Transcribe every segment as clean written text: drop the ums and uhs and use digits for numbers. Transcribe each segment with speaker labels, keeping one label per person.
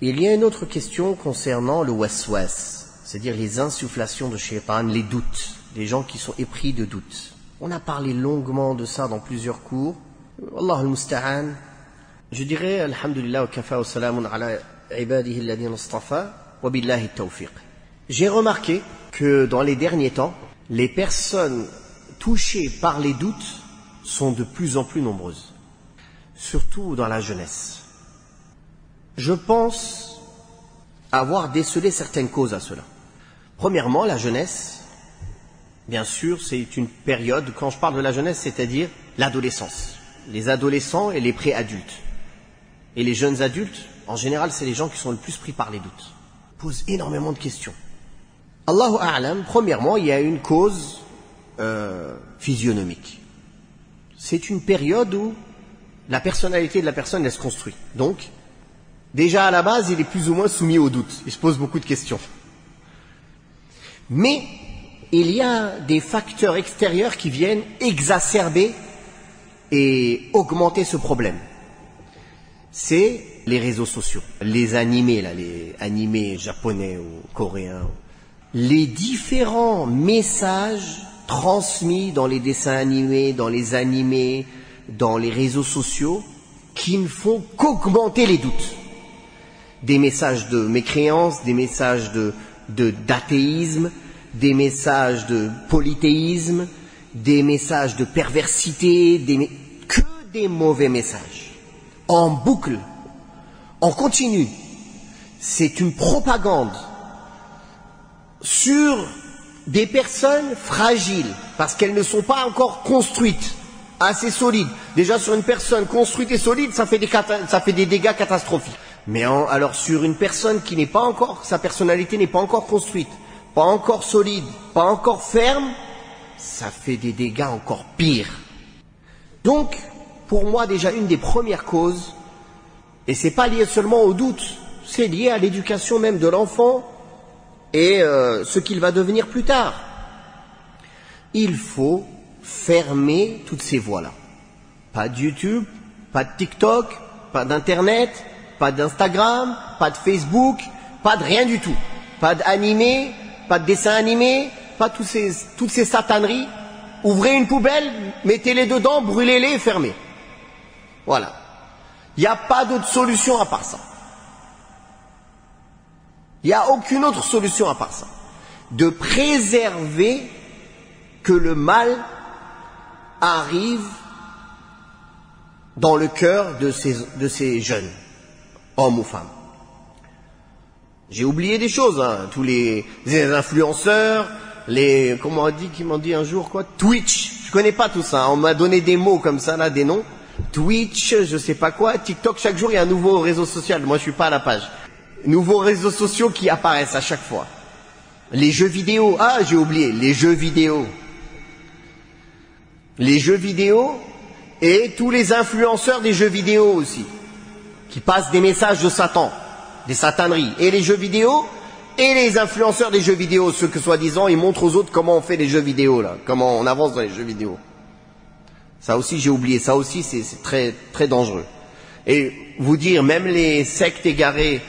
Speaker 1: Il y a une autre question concernant le waswas, c'est-à-dire les insufflations de shaitan, les doutes, les gens qui sont épris de doutes. On a parlé longuement de ça dans plusieurs cours. Allah al-musta'an. Je dirais alhamdulillah wa kafa wa salamun ala ibadihi alladhina istafa wa billahi tawfiq. J'ai remarqué que dans les derniers temps, les personnes touchées par les doutes sont de plus en plus nombreuses, surtout dans la jeunesse. Je pense avoir décelé certaines causes à cela. Premièrement, la jeunesse, bien sûr, c'est une période, quand je parle de la jeunesse, c'est-à-dire l'adolescence. Les adolescents et les pré-adultes. Et les jeunes adultes, en général, c'est les gens qui sont le plus pris par les doutes. Ils posent énormément de questions. Allahu a'lam, premièrement, il y a une cause physionomique. C'est une période où la personnalité de la personne, elle se construit. Donc, déjà à la base, il est plus ou moins soumis au doute. Il se pose beaucoup de questions. Mais il y a des facteurs extérieurs qui viennent exacerber et augmenter ce problème. C'est les réseaux sociaux, les animés, là, les animés japonais ou coréens. Les différents messages transmis dans les dessins animés, dans les réseaux sociaux, qui ne font qu'augmenter les doutes. Des messages de mécréance, des messages d'athéisme, des messages de polythéisme, des messages de perversité, que des mauvais messages. En boucle, en continu. C'est une propagande sur des personnes fragiles, parce qu'elles ne sont pas encore construites, assez solides. Déjà sur une personne construite et solide, ça fait des dégâts catastrophiques. Mais alors sur une personne qui n'est pas encore, sa personnalité n'est pas encore construite, pas encore solide, pas encore ferme, ça fait des dégâts encore pires. Donc, pour moi déjà une des premières causes, et c'est pas lié seulement au doute, c'est lié à l'éducation même de l'enfant et ce qu'il va devenir plus tard. Il faut fermer toutes ces voies-là. Pas de YouTube, pas de TikTok, pas d'Internet, pas d'Instagram, pas de Facebook, pas de rien du tout. Pas d'animé, pas de dessin animé, pas toutes ces sataneries. Ouvrez une poubelle, mettez-les dedans, brûlez-les et fermez. Voilà. Il n'y a pas d'autre solution à part ça. Il n'y a aucune autre solution à part ça. De préserver que le mal arrive dans le cœur de ces jeunes, hommes ou femmes. J'ai oublié des choses, hein. Tous les influenceurs, comment on dit, qui m'ont dit un jour quoi, Twitch. Je connais pas tout ça, hein. On m'a donné des mots comme ça là, des noms. Twitch, je sais pas quoi, TikTok, chaque jour il y a un nouveau réseau social. Moi je suis pas à la page. Nouveaux réseaux sociaux qui apparaissent à chaque fois. Les jeux vidéo, j'ai oublié, les jeux vidéo. Les jeux vidéo et tous les influenceurs des jeux vidéo aussi, qui passent des messages de Satan, des sataneries. Et les jeux vidéo et les influenceurs des jeux vidéo, ceux que soi-disant ils montrent aux autres comment on fait les jeux vidéo là, comment on avance dans les jeux vidéo. Ça aussi j'ai oublié, ça aussi c'est très très dangereux. Et vous dire, même les sectes égarées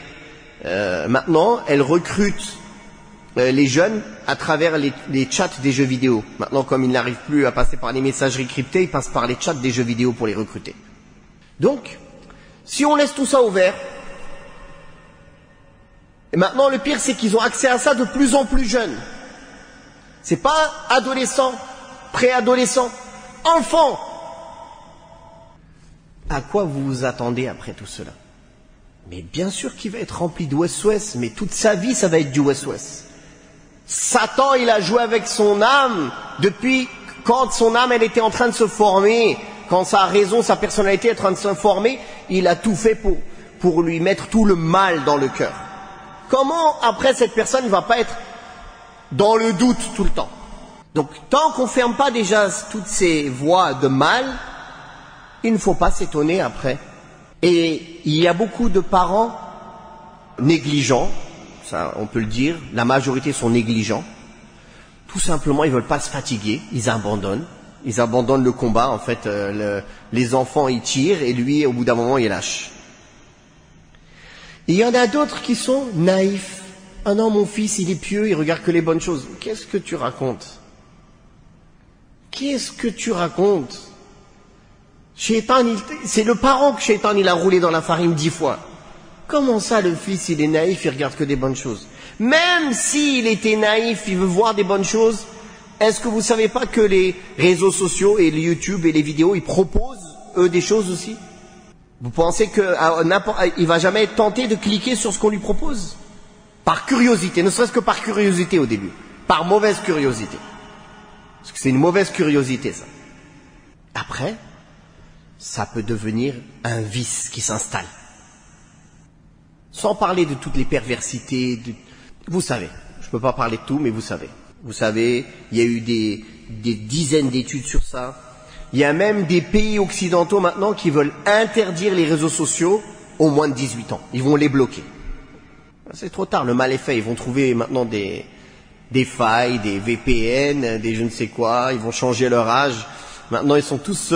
Speaker 1: maintenant, elles recrutent les jeunes à travers les chats des jeux vidéo. Maintenant, comme ils n'arrivent plus à passer par les messageries cryptées, ils passent par les chats des jeux vidéo pour les recruter. Donc, si on laisse tout ça ouvert, et maintenant le pire c'est qu'ils ont accès à ça de plus en plus jeunes. C'est pas adolescents, préadolescents, enfants. À quoi vous vous attendez après tout cela? Mais bien sûr qu'il va être rempli de waswas, mais toute sa vie ça va être du waswas. Satan, il a joué avec son âme depuis quand son âme elle était en train de se former, quand sa raison, sa personnalité est en train de se former, il a tout fait pour lui mettre tout le mal dans le cœur. Comment après cette personne ne va pas être dans le doute tout le temps? Donc tant qu'on ne ferme pas déjà toutes ces voies de mal, il ne faut pas s'étonner après. Et il y a beaucoup de parents négligents, ça on peut le dire, la majorité sont négligents. Tout simplement, ils ne veulent pas se fatiguer, ils abandonnent le combat. En fait, les enfants ils tirent et lui, au bout d'un moment, il lâche. Et il y en a d'autres qui sont naïfs. Ah non, mon fils, il est pieux, il regarde que les bonnes choses. Qu'est-ce que tu racontes? Qu'est-ce que tu racontes? Shaitan, c'est le parent que Shaitan, il a roulé dans la farine 10 fois. Comment ça, le fils, il est naïf, il regarde que des bonnes choses? Même s'il était naïf, il veut voir des bonnes choses, est-ce que vous savez pas que les réseaux sociaux et les YouTube et les vidéos, ils proposent, eux, des choses aussi? Vous pensez qu'il va jamais être tenté de cliquer sur ce qu'on lui propose? Par curiosité, ne serait-ce que par curiosité au début. Par mauvaise curiosité. Parce que c'est une mauvaise curiosité, ça. Après, ça peut devenir un vice qui s'installe. Sans parler de toutes les perversités, vous savez. Je ne peux pas parler de tout, mais vous savez. Vous savez, il y a eu des dizaines d'études sur ça. Il y a même des pays occidentaux maintenant qui veulent interdire les réseaux sociaux aux moins de 18 ans. Ils vont les bloquer. C'est trop tard, le mal est fait. Ils vont trouver maintenant des failles, des VPN, des je ne sais quoi. Ils vont changer leur âge. Maintenant, ils sont tous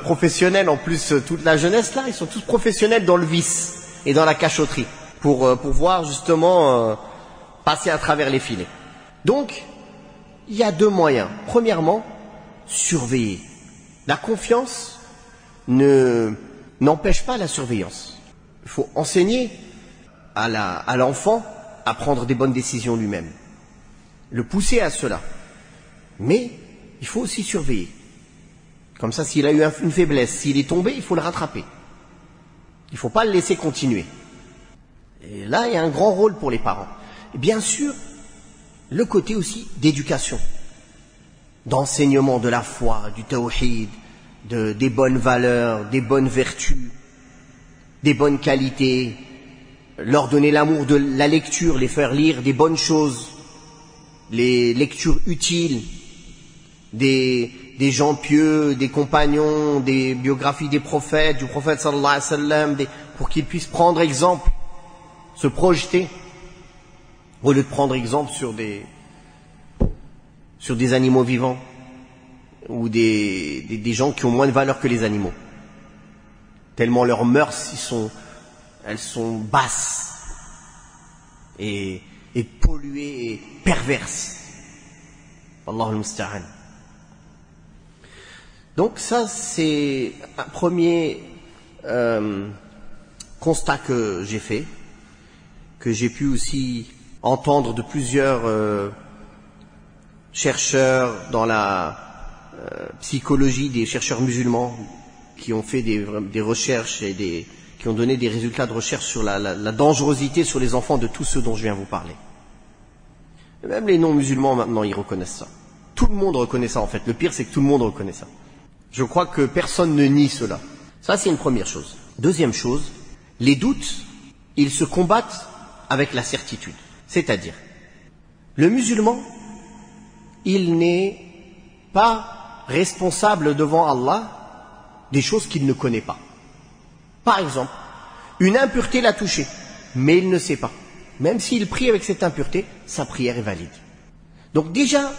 Speaker 1: professionnels. En plus, toute la jeunesse là, ils sont tous professionnels dans le vice et dans la cachotterie pour pouvoir justement passer à travers les filets. Donc, il y a deux moyens. Premièrement, surveiller. La confiance n'empêche pas la surveillance. Il faut enseigner à l'enfant à prendre des bonnes décisions lui-même. Le pousser à cela. Mais il faut aussi surveiller. Comme ça, s'il a eu une faiblesse, s'il est tombé, il faut le rattraper. Il ne faut pas le laisser continuer. Et là, il y a un grand rôle pour les parents. Et bien sûr, le côté aussi d'éducation, d'enseignement de la foi, du tawhid, des bonnes valeurs, des bonnes vertus, des bonnes qualités, leur donner l'amour de la lecture, les faire lire des bonnes choses, les lectures utiles, des gens pieux, des compagnons, des biographies des prophètes, du prophète sallallahu alayhi wa sallam, pour qu'ils puissent prendre exemple, se projeter, au lieu de prendre exemple sur des animaux vivants ou des gens qui ont moins de valeur que les animaux. Tellement leurs mœurs, elles sont basses et polluées et perverses. Allahu al-musta'an. Donc ça, c'est un premier constat que j'ai fait, que j'ai pu aussi entendre de plusieurs chercheurs dans la psychologie, des chercheurs musulmans qui ont fait des recherches et qui ont donné des résultats de recherche sur la dangerosité sur les enfants de tous ceux dont je viens vous parler. Et même les non-musulmans maintenant, ils reconnaissent ça. Tout le monde reconnaît ça en fait. Le pire, c'est que tout le monde reconnaît ça. Je crois que personne ne nie cela. Ça, c'est une première chose. Deuxième chose, les doutes, ils se combattent avec la certitude. C'est-à-dire, le musulman, il n'est pas responsable devant Allah des choses qu'il ne connaît pas. Par exemple, une impureté l'a touché, mais il ne sait pas. Même s'il prie avec cette impureté, sa prière est valide. Donc déjà,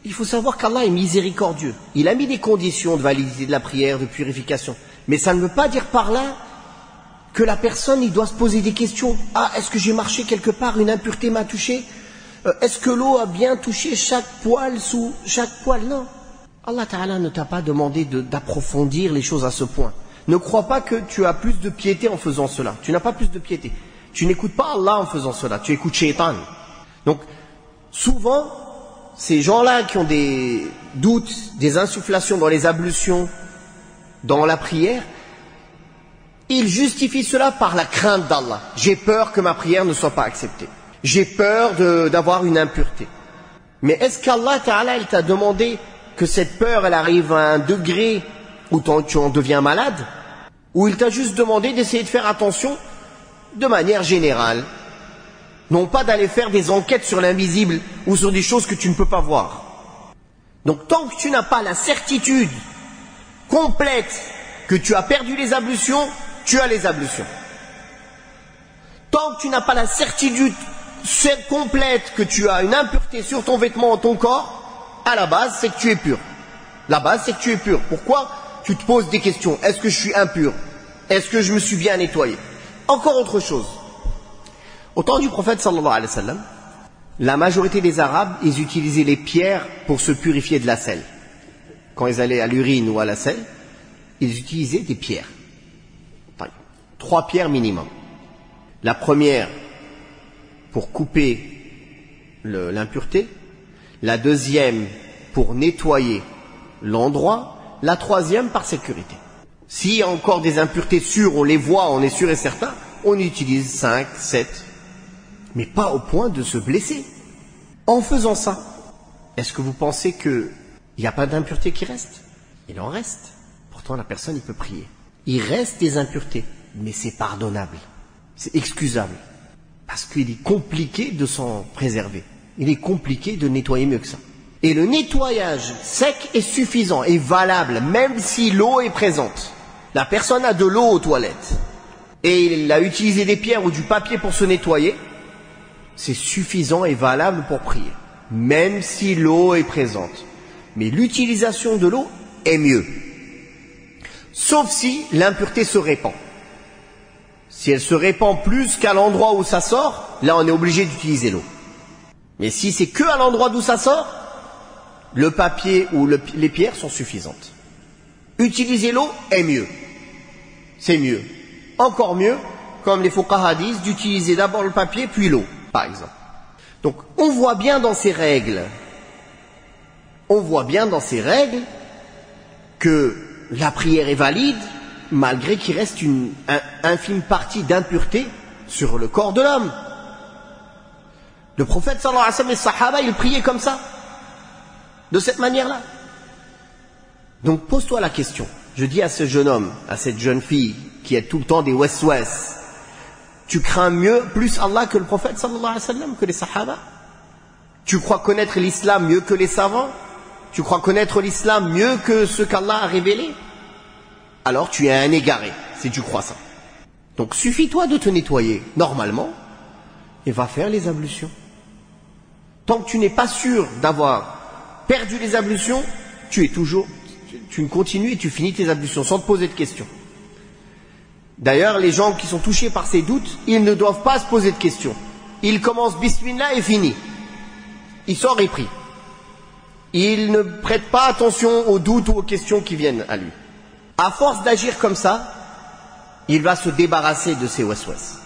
Speaker 1: il faut savoir qu'Allah est miséricordieux. Il a mis des conditions de validité de la prière, de purification. Mais ça ne veut pas dire par là que la personne, il doit se poser des questions. Ah, est-ce que j'ai marché quelque part, une impureté m'a touché? Est-ce que l'eau a bien touché chaque poil sous chaque poil? Non. Allah Ta'ala ne t'a pas demandé d'approfondir les choses à ce point. Ne crois pas que tu as plus de piété en faisant cela. Tu n'as pas plus de piété. Tu n'écoutes pas Allah en faisant cela. Tu écoutes Shaitan. Donc, souvent, ces gens-là qui ont des doutes, des insufflations dans les ablutions, dans la prière, ils justifient cela par la crainte d'Allah. J'ai peur que ma prière ne soit pas acceptée. J'ai peur d'avoir une impureté. Mais est-ce qu'Allah Ta'ala, il t'a demandé que cette peur, elle arrive à un degré où tu en deviens malade? Ou il t'a juste demandé d'essayer de faire attention de manière générale? Non pas d'aller faire des enquêtes sur l'invisible ou sur des choses que tu ne peux pas voir. Donc tant que tu n'as pas la certitude complète que tu as perdu les ablutions, tu as les ablutions. Tant que tu n'as pas la certitude complète que tu as une impureté sur ton vêtement ou ton corps, à la base c'est que tu es pur. La base c'est que tu es pur. Pourquoi tu te poses des questions? Est-ce que je suis impur? Est-ce que je me suis bien nettoyé? Encore autre chose. Au temps du prophète sallallahu alayhi wa sallam, la majorité des Arabes, ils utilisaient les pierres pour se purifier de la selle. Quand ils allaient à l'urine ou à la selle, ils utilisaient des pierres. 3 pierres minimum. La première pour couper l'impureté, la deuxième pour nettoyer l'endroit, la troisième par sécurité. S'il y a encore des impuretés sûres, on les voit, on est sûr et certain, on utilise 5, 7, mais pas au point de se blesser. En faisant ça, est-ce que vous pensez qu'il n'y a pas d'impureté qui reste? Il en reste. Pourtant la personne, il peut prier. Il reste des impuretés, mais c'est pardonnable, c'est excusable, parce qu'il est compliqué de s'en préserver. Il est compliqué de nettoyer mieux que ça. Et le nettoyage sec est suffisant et valable, même si l'eau est présente. La personne a de l'eau aux toilettes, et il a utilisé des pierres ou du papier pour se nettoyer, c'est suffisant et valable pour prier, même si l'eau est présente. Mais l'utilisation de l'eau est mieux, sauf si l'impureté se répand. Si elle se répand plus qu'à l'endroit où ça sort, là on est obligé d'utiliser l'eau. Mais si c'est que à l'endroit d'où ça sort, le papier ou les pierres sont suffisantes. Utiliser l'eau est mieux. C'est mieux. Encore mieux, comme les fuqaha disent, d'utiliser d'abord le papier puis l'eau, par exemple. Donc on voit bien dans ces règles, que la prière est valide, malgré qu'il reste une infime partie d'impureté sur le corps de l'homme. Le prophète sallallahu alayhi wa sallam et les sahaba, ils priaient comme ça, de cette manière-là. Donc pose-toi la question. Je dis à ce jeune homme, à cette jeune fille qui a tout le temps des waswas, tu crains plus Allah que le prophète sallallahu alayhi wa sallam, que les sahaba? Tu crois connaître l'islam mieux que les savants? Tu crois connaître l'islam mieux que ce qu'Allah a révélé? Alors tu es un égaré, si tu crois ça. Donc suffit-toi de te nettoyer normalement et va faire les ablutions. Tant que tu n'es pas sûr d'avoir perdu les ablutions, tu continues et tu finis tes ablutions sans te poser de questions. D'ailleurs, les gens qui sont touchés par ces doutes, ils ne doivent pas se poser de questions. Ils commencent bismillah et fini. Il sort et prie. Il ne prête pas attention aux doutes ou aux questions qui viennent à lui. À force d'agir comme ça, il va se débarrasser de ses waswas.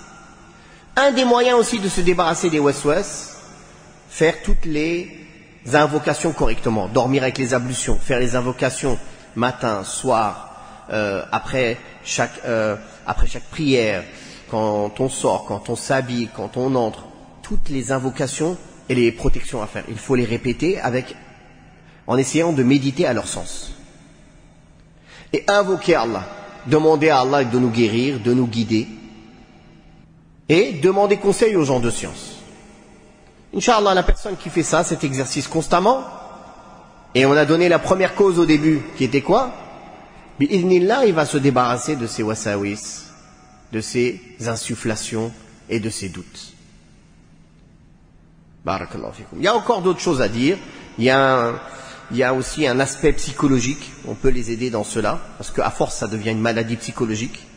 Speaker 1: Un des moyens aussi de se débarrasser des waswas, faire toutes les invocations correctement, dormir avec les ablutions, faire les invocations matin, soir, après chaque prière, quand on sort, quand on s'habille, quand on entre, toutes les invocations et les protections à faire. Il faut les répéter en essayant de méditer à leur sens. Et invoquer Allah, demander à Allah de nous guérir, de nous guider, et demander conseil aux gens de science. Inch'Allah, la personne qui fait ça, cet exercice constamment, et on a donné la première cause au début, qui était quoi? Bi'idhnillah, il va se débarrasser de ses wasawis, de ses insufflations et de ses doutes. Barakallahu fikum. Il y a encore d'autres choses à dire. Il y a aussi un aspect psychologique. On peut les aider dans cela, parce qu'à force, ça devient une maladie psychologique.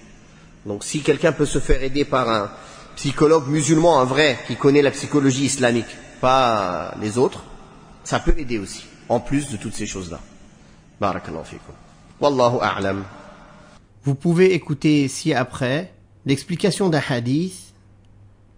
Speaker 1: Donc si quelqu'un peut se faire aider par un psychologue musulman, un vrai, qui connaît la psychologie islamique, pas les autres, ça peut aider aussi, en plus de toutes ces choses-là. Barakallahu fikum. Wallahu a'lam.
Speaker 2: Vous pouvez écouter ci-après l'explication d'un hadith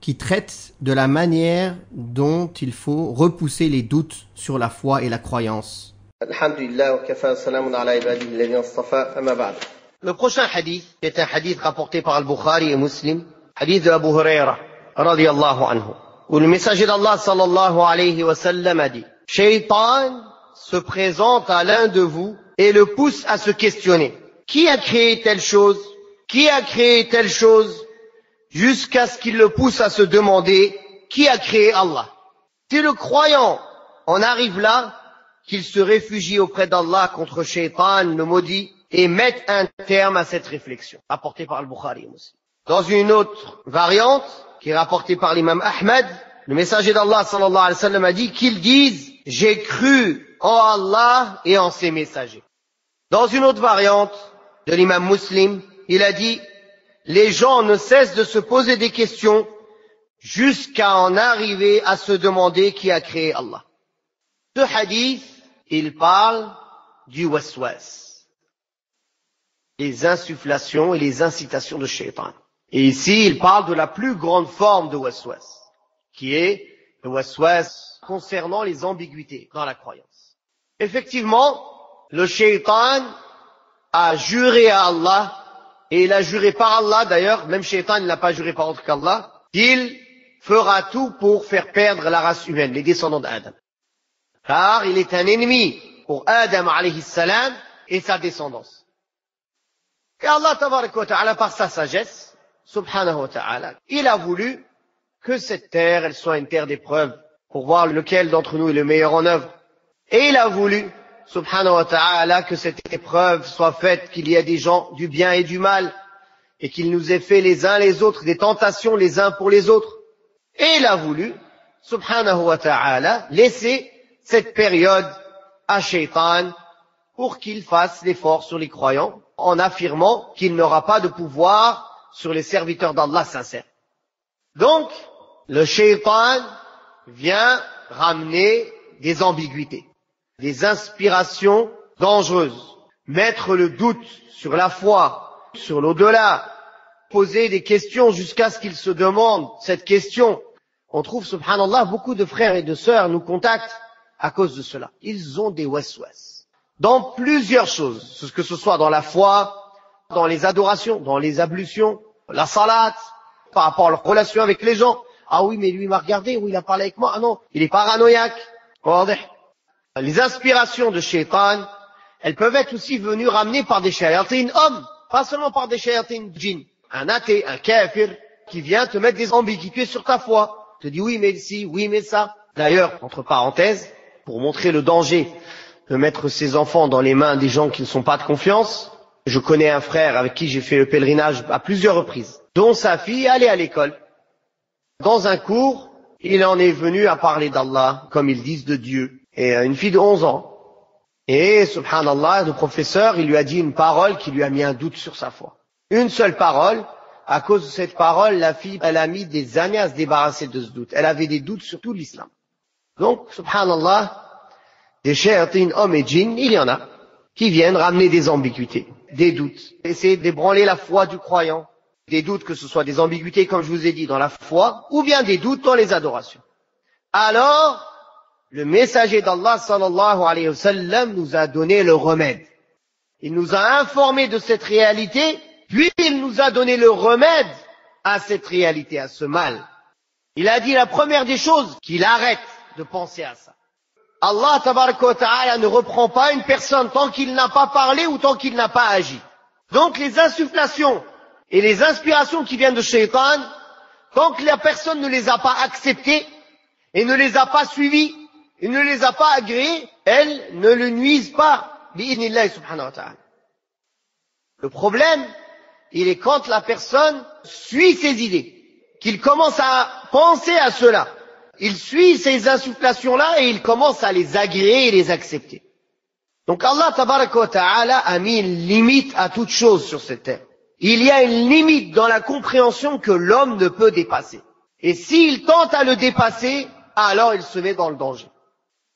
Speaker 2: qui traite de la manière dont il faut repousser les doutes sur la foi et la croyance.
Speaker 1: Alhamdulillah wa kafa salamun ala ibadihi alladhina istafa, amma ba'd. Le prochain hadith est un hadith rapporté par Al-Bukhari et Muslim, hadith de Abu Huraira radiyallahu anhu, où le messager d'Allah sallallahu alayhi wa sallam a dit: Shaitan se présente à l'un de vous et le pousse à se questionner. Qui a créé telle chose? Qui a créé telle chose? Jusqu'à ce qu'il le pousse à se demander qui a créé Allah. Si le croyant en arrive là, qu'il se réfugie auprès d'Allah contre Shaitan, le maudit, et mette un terme à cette réflexion. Rapporté par Al-Bukhari aussi. Dans une autre variante, qui est rapportée par l'imam Ahmed, le messager d'Allah sallallahu alayhi wa sallam a dit qu'ils disent « J'ai cru en Allah et en ses messagers ». Dans une autre variante de l'imam Muslim, il a dit: les gens ne cessent de se poser des questions jusqu'à en arriver à se demander qui a créé Allah. Ce hadith, il parle du waswas, les insufflations et les incitations de shaitan. Et ici, il parle de la plus grande forme de waswas, qui est le waswas concernant les ambiguïtés dans la croyance. Effectivement, le shaitan a juré à Allah, et il a juré par Allah d'ailleurs, même shaitan il n'a pas juré par autre qu'Allah, qu'il fera tout pour faire perdre la race humaine, les descendants d'Adam. Car il est un ennemi pour Adam alayhi salam et sa descendance. Et Allah tabaraka wa ta'ala, par sa sagesse, subhanahu wa ta'ala, il a voulu que cette terre, elle soit une terre d'épreuve, pour voir lequel d'entre nous est le meilleur en œuvre. Et il a voulu, subhanahu wa ta'ala, que cette épreuve soit faite, qu'il y ait des gens du bien et du mal, et qu'il nous ait fait les uns les autres des tentations les uns pour les autres. Et il a voulu, subhanahu wa ta'ala, laisser cette période à Shaitan pour qu'il fasse l'effort sur les croyants, en affirmant qu'il n'aura pas de pouvoir sur les serviteurs d'Allah sincères. Donc, le Shaitan vient ramener des ambiguïtés, des inspirations dangereuses, mettre le doute sur la foi, sur l'au-delà, poser des questions jusqu'à ce qu'ils se demandent cette question. On trouve, subhanallah, beaucoup de frères et de sœurs nous contactent à cause de cela. Ils ont des waswas dans plusieurs choses, que ce soit dans la foi, dans les adorations, dans les ablutions, la salat, par rapport à leur relation avec les gens. Ah oui, mais lui m'a regardé, ou il a parlé avec moi. Ah non, il est paranoïaque. Les inspirations de shaitan, elles peuvent être aussi venues ramenées par des shayatin hommes, pas seulement par des shayatin djinn. Un athée, un kafir, qui vient te mettre des ambiguïtés sur ta foi. Te dit oui mais si, oui mais ça. D'ailleurs, entre parenthèses, pour montrer le danger de mettre ses enfants dans les mains des gens qui ne sont pas de confiance, je connais un frère avec qui j'ai fait le pèlerinage à plusieurs reprises, dont sa fille allait à l'école. Dans un cours, il en est venu à parler d'Allah, comme ils disent de Dieu, et une fille de 11 ans. Et subhanallah, le professeur, il lui a dit une parole qui lui a mis un doute sur sa foi. Une seule parole. À cause de cette parole, la fille, elle a mis des années à se débarrasser de ce doute. Elle avait des doutes sur tout l'islam. Donc, subhanallah, des shayatines, hommes et djinns, il y en a, qui viennent ramener des ambiguïtés, des doutes, essayer d'ébranler la foi du croyant. Des doutes, que ce soit des ambiguïtés, comme je vous ai dit, dans la foi, ou bien des doutes dans les adorations. Alors, le messager d'Allah, sallallahu alayhi wa sallam, nous a donné le remède. Il nous a informé de cette réalité, puis il nous a donné le remède à cette réalité, à ce mal. Il a dit la première des choses, qu'il arrête de penser à ça. Allah tabaraka wa ta'ala ne reprend pas une personne tant qu'il n'a pas parlé ou tant qu'il n'a pas agi. Donc les insufflations et les inspirations qui viennent de Shaitan, tant que la personne ne les a pas acceptées et ne les a pas suivies et ne les a pas agréées, elles ne le nuisent pas. Bi'idhnillahi subhanahu wa ta'ala. Le problème, il est quand la personne suit ses idées, qu'il commence à penser à cela. Il suit ces insufflations-là et il commence à les agréer et les accepter. Donc Allah tabaraka wa ta'ala a mis une limite à toute chose sur cette terre. Il y a une limite dans la compréhension que l'homme ne peut dépasser. Et s'il tente à le dépasser, alors il se met dans le danger.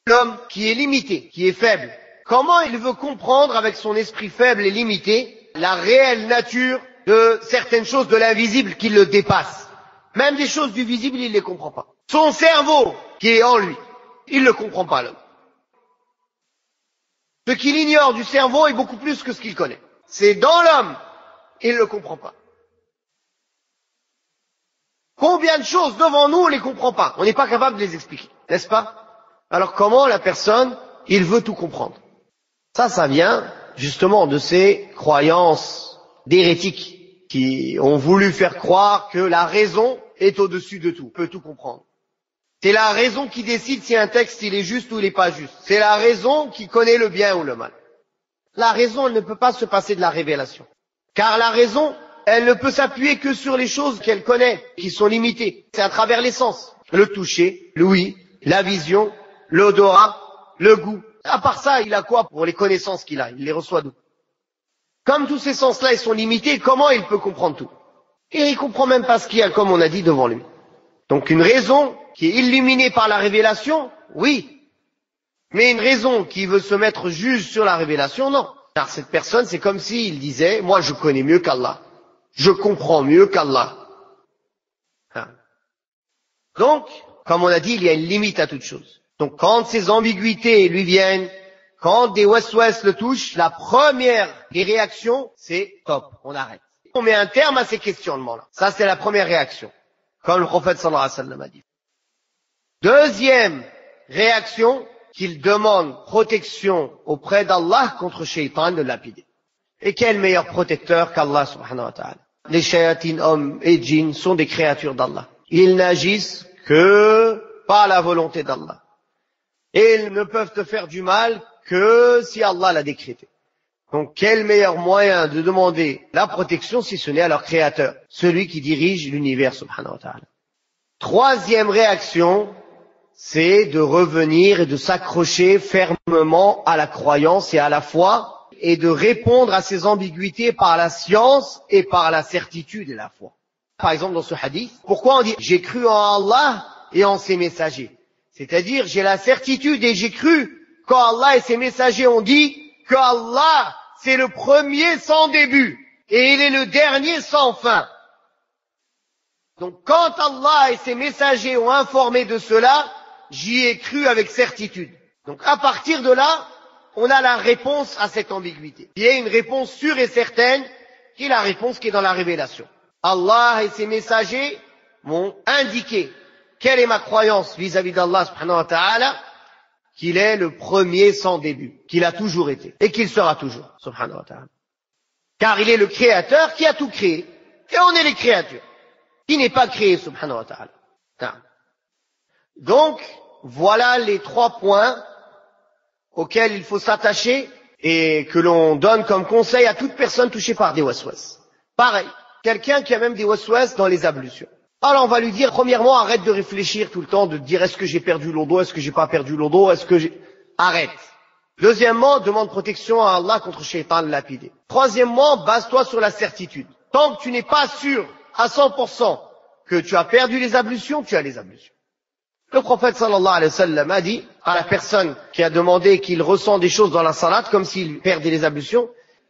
Speaker 1: L'homme qui est limité, qui est faible, comment il veut comprendre avec son esprit faible et limité la réelle nature de certaines choses de l'invisible qui le dépassent? Même des choses du visible, il ne les comprend pas. Son cerveau qui est en lui, il ne le comprend pas, l'homme. Ce qu'il ignore du cerveau est beaucoup plus que ce qu'il connaît. C'est dans l'homme, il ne le comprend pas. Combien de choses devant nous, on ne les comprend pas. On n'est pas capable de les expliquer, n'est-ce pas? Alors comment la personne, il veut tout comprendre? Ça vient justement de ces croyances d'hérétiques qui ont voulu faire croire que la raison est au-dessus de tout, peut tout comprendre. C'est la raison qui décide si un texte il est juste ou il n'est pas juste. C'est la raison qui connaît le bien ou le mal. La raison, elle ne peut pas se passer de la révélation. Car la raison, elle ne peut s'appuyer que sur les choses qu'elle connaît, qui sont limitées. C'est à travers les sens. Le toucher, l'ouïe, la vision, l'odorat, le goût. À part ça, il a quoi pour les connaissances qu'il a? Il les reçoit d'où? Comme tous ces sens-là, ils sont limités, comment il peut comprendre tout? Et il comprend même pas ce qu'il y a, comme on a dit, devant lui. Donc une raison qui est illuminée par la révélation, oui. Mais une raison qui veut se mettre juge sur la révélation, non. Car cette personne, c'est comme s'il disait, moi je connais mieux qu'Allah. Je comprends mieux qu'Allah. Donc, comme on a dit, il y a une limite à toute chose. Donc quand ces ambiguïtés lui viennent, quand des waswas le touchent, la première des réactions, c'est top, on arrête. On met un terme à ces questionnements-là. Ça, c'est la première réaction. Comme le prophète sallallahu alayhi wa sallam a dit. Deuxième réaction, qu'il demande protection auprès d'Allah contre Shaitan de lapider. Et quel meilleur protecteur qu'Allah subhanahu wa ta'ala. Les shayatines, hommes et djinns, sont des créatures d'Allah. Ils n'agissent que par la volonté d'Allah. Et ils ne peuvent te faire du mal que si Allah l'a décrété. Donc quel meilleur moyen de demander la protection si ce n'est à leur créateur, celui qui dirige l'univers subhanahu wa ta'ala. Troisième réaction, c'est de revenir et de s'accrocher fermement à la croyance et à la foi et de répondre à ces ambiguïtés par la science et par la certitude et la foi. Par exemple dans ce hadith, pourquoi on dit j'ai cru en Allah et en ses messagers? C'est-à-dire j'ai la certitude et j'ai cru quand Allah et ses messagers ont dit que Allah c'est le premier sans début et il est le dernier sans fin. Donc quand Allah et ses messagers ont informé de cela, j'y ai cru avec certitude. Donc à partir de là, on a la réponse à cette ambiguïté. Il y a une réponse sûre et certaine, qui est la réponse qui est dans la révélation. Allah et ses messagers m'ont indiqué quelle est ma croyance vis-à-vis d'Allah subhanahu wa ta'ala, qu'il est le premier sans début, qu'il a toujours été, et qu'il sera toujours, subhanahu wa ta'ala. Car il est le créateur qui a tout créé, et on est les créatures, qui n'est pas créé, subhanahu wa ta'ala. Donc, voilà les 3 points auxquels il faut s'attacher et que l'on donne comme conseil à toute personne touchée par des waswas. Pareil, quelqu'un qui a même des waswas dans les ablutions. Alors on va lui dire, premièrement, arrête de réfléchir tout le temps, de dire est-ce que j'ai perdu l'odo, est-ce que j'ai pas perdu l'odo, est-ce que j'ai... Arrête. Deuxièmement, demande protection à Allah contre Shaitan lapidé. Troisièmement, base-toi sur la certitude. Tant que tu n'es pas sûr à 100% que tu as perdu les ablutions, tu as les ablutions. Le prophète sallallahu alayhi wa sallam a dit à la personne qui a demandé qu'il ressent des choses dans la salade comme s'il perdait les ablutions,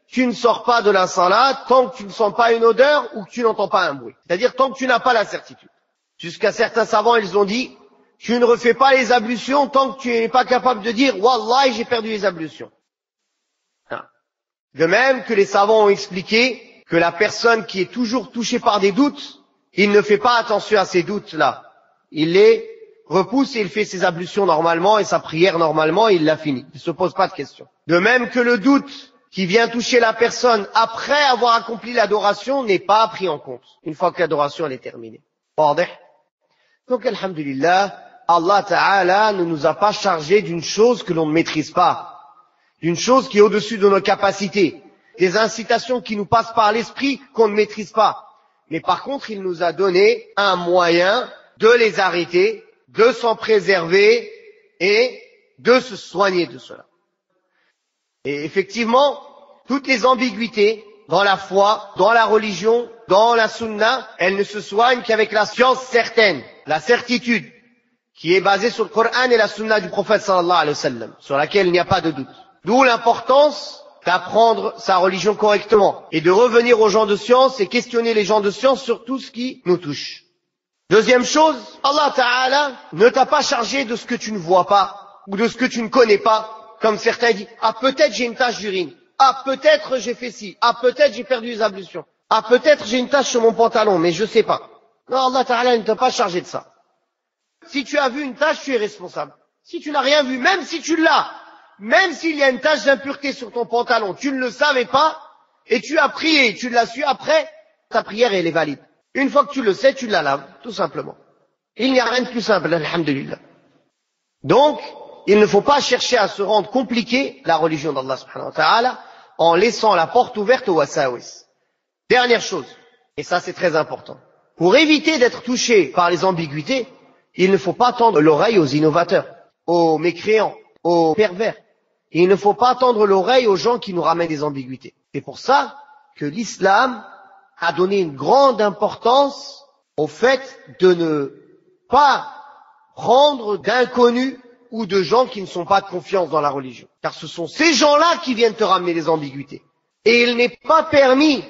Speaker 1: tu ne sors pas de la salade tant que tu ne sens pas une odeur ou que tu n'entends pas un bruit. C'est-à-dire tant que tu n'as pas la certitude. Jusqu'à certains savants, ils ont dit, tu ne refais pas les ablutions tant que tu n'es pas capable de dire, Wallah, j'ai perdu les ablutions. De même que les savants ont expliqué que la personne qui est toujours touchée par des doutes, il ne fait pas attention à ces doutes-là. Il les repousse et il fait ses ablutions normalement et sa prière normalement et il l'a fini. Il ne se pose pas de questions. De même que le doute qui vient toucher la personne après avoir accompli l'adoration n'est pas pris en compte, une fois que l'adoration elle est terminée. Donc, alhamdulillah, Allah Ta'ala ne nous a pas chargé d'une chose que l'on ne maîtrise pas, d'une chose qui est au-dessus de nos capacités, des incitations qui nous passent par l'esprit qu'on ne maîtrise pas. Mais par contre, il nous a donné un moyen de les arrêter, de s'en préserver et de se soigner de cela. Et effectivement, toutes les ambiguïtés dans la foi, dans la religion, dans la sunna, elles ne se soignent qu'avec la science certaine, la certitude, qui est basée sur le Coran et la sunna du prophète sallallahu alayhi wa sallam, sur laquelle il n'y a pas de doute. D'où l'importance d'apprendre sa religion correctement et de revenir aux gens de science et questionner les gens de science sur tout ce qui nous touche. Deuxième chose, Allah Ta'ala ne t'a pas chargé de ce que tu ne vois pas ou de ce que tu ne connais pas, comme certains disent, ah peut-être j'ai une tache d'urine, ah peut-être j'ai fait ci, ah peut-être j'ai perdu les ablutions, ah peut-être j'ai une tache sur mon pantalon, mais je sais pas. Non, Allah Ta'ala ne t'a pas chargé de ça. Si tu as vu une tache, tu es responsable. Si tu n'as rien vu, même si tu l'as, même s'il y a une tache d'impureté sur ton pantalon, tu ne le savais pas, et tu as prié, tu l'as su après, ta prière elle est valide. Une fois que tu le sais, tu la laves, tout simplement. Il n'y a rien de plus simple, alhamdulillah. Donc, il ne faut pas chercher à se rendre compliqué la religion d'Allah subhanahu wa ta'ala en laissant la porte ouverte aux wasawis. Dernière chose, et ça c'est très important. Pour éviter d'être touché par les ambiguïtés, il ne faut pas tendre l'oreille aux innovateurs, aux mécréants, aux pervers. Il ne faut pas tendre l'oreille aux gens qui nous ramènent des ambiguïtés. C'est pour ça que l'islam a donné une grande importance au fait de ne pas prendre d'inconnus ou de gens qui ne sont pas de confiance dans la religion. Car ce sont ces gens-là qui viennent te ramener des ambiguïtés. Et il n'est pas permis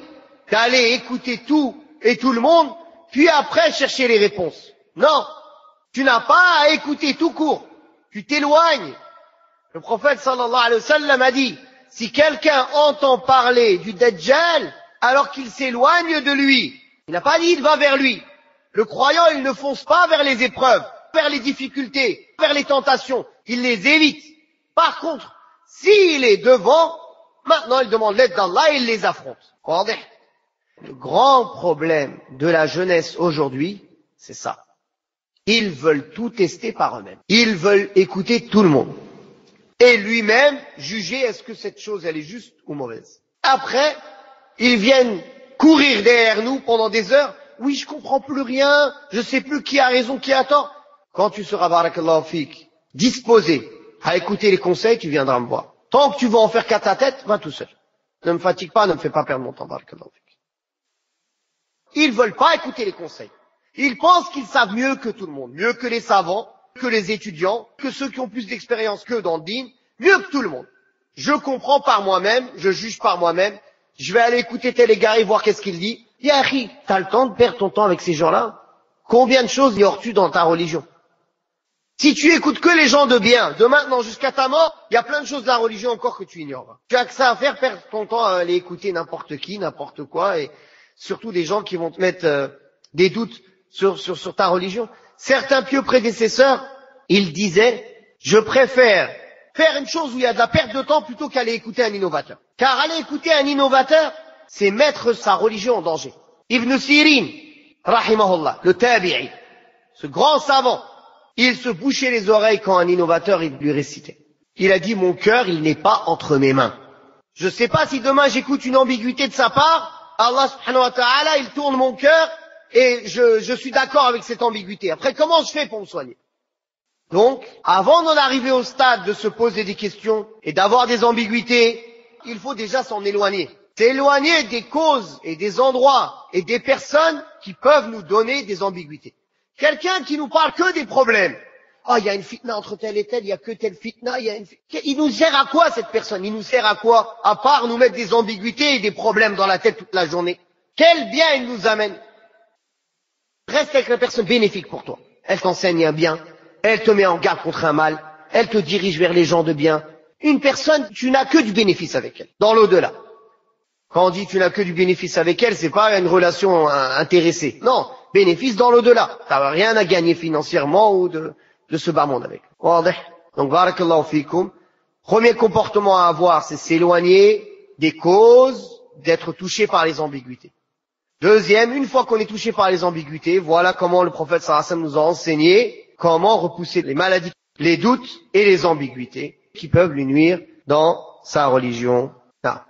Speaker 1: d'aller écouter tout et tout le monde, puis après chercher les réponses. Non, tu n'as pas à écouter tout court. Tu t'éloignes. Le prophète sallallahu alayhi wa sallam a dit, si quelqu'un entend parler du Dajjal, alors qu'il s'éloigne de lui, il n'a pas dit il va vers lui. Le croyant, il ne fonce pas vers les épreuves, vers les difficultés, vers les tentations. Il les évite. Par contre, s'il est devant, maintenant il demande l'aide d'Allah et il les affronte. Le grand problème de la jeunesse aujourd'hui, c'est ça. Ils veulent tout tester par eux-mêmes. Ils veulent écouter tout le monde. Et lui-même juger est-ce que cette chose elle est juste ou mauvaise. Après, ils viennent courir derrière nous pendant des heures. Oui, je comprends plus rien, je sais plus qui a raison, qui a tort. Quand tu seras, barakallahu fik, disposé à écouter les conseils, tu viendras me voir. Tant que tu vas en faire qu'à ta tête, va tout seul. Ne me fatigue pas, ne me fais pas perdre mon temps, barakallahu fik. Ils veulent pas écouter les conseils. Ils pensent qu'ils savent mieux que tout le monde, mieux que les savants, que les étudiants, que ceux qui ont plus d'expérience qu'eux dans le dîn, mieux que tout le monde. Je comprends par moi-même, je juge par moi-même, je vais aller écouter tel égard et voir qu'est-ce qu'il dit. Yahi, t'as le temps de perdre ton temps avec ces gens-là? Combien de choses ignores-tu dans ta religion? Si tu écoutes que les gens de bien, de maintenant jusqu'à ta mort, il y a plein de choses de la religion encore que tu ignores. Tu as que ça à faire, perdre ton temps à aller écouter n'importe qui, n'importe quoi, et surtout des gens qui vont te mettre des doutes sur ta religion. Certains pieux prédécesseurs, ils disaient, je préfère faire une chose où il y a de la perte de temps plutôt qu'aller écouter un innovateur. Car aller écouter un innovateur, c'est mettre sa religion en danger. Ibn Sirin, rahimahullah, le tabi'i, ce grand savant, il se bouchait les oreilles quand un innovateur il lui récitait. Il a dit, mon cœur, il n'est pas entre mes mains. Je ne sais pas si demain j'écoute une ambiguïté de sa part, Allah subhanahu wa ta'ala, il tourne mon cœur, et je suis d'accord avec cette ambiguïté. Après, comment je fais pour me soigner? Donc, avant d'en arriver au stade de se poser des questions et d'avoir des ambiguïtés, il faut déjà s'en éloigner. S'éloigner des causes et des endroits et des personnes qui peuvent nous donner des ambiguïtés. Quelqu'un qui nous parle que des problèmes. Ah, il y a une fitna entre tel et tel, il y a que telle fitna, il nous sert à quoi cette personne? Il nous sert à quoi? À part nous mettre des ambiguïtés et des problèmes dans la tête toute la journée. Quel bien il nous amène? Reste avec la personne bénéfique pour toi. Elle t'enseigne un bien, elle te met en garde contre un mal, elle te dirige vers les gens de bien. Une personne, tu n'as que du bénéfice avec elle, dans l'au-delà. Quand on dit tu n'as que du bénéfice avec elle, c'est pas une relation intéressée. Non, bénéfice dans l'au-delà. T'as rien à gagner financièrement ou de ce bas monde avec. Donc, barakallahu fikum. Premier comportement à avoir, c'est s'éloigner des causes, d'être touché par les ambiguïtés. Deuxième, une fois qu'on est touché par les ambiguïtés, voilà comment le prophète sallallahu alayhi wa sallam nous a enseigné comment repousser les maladies, les doutes et les ambiguïtés qui peuvent lui nuire dans sa religion. Ah.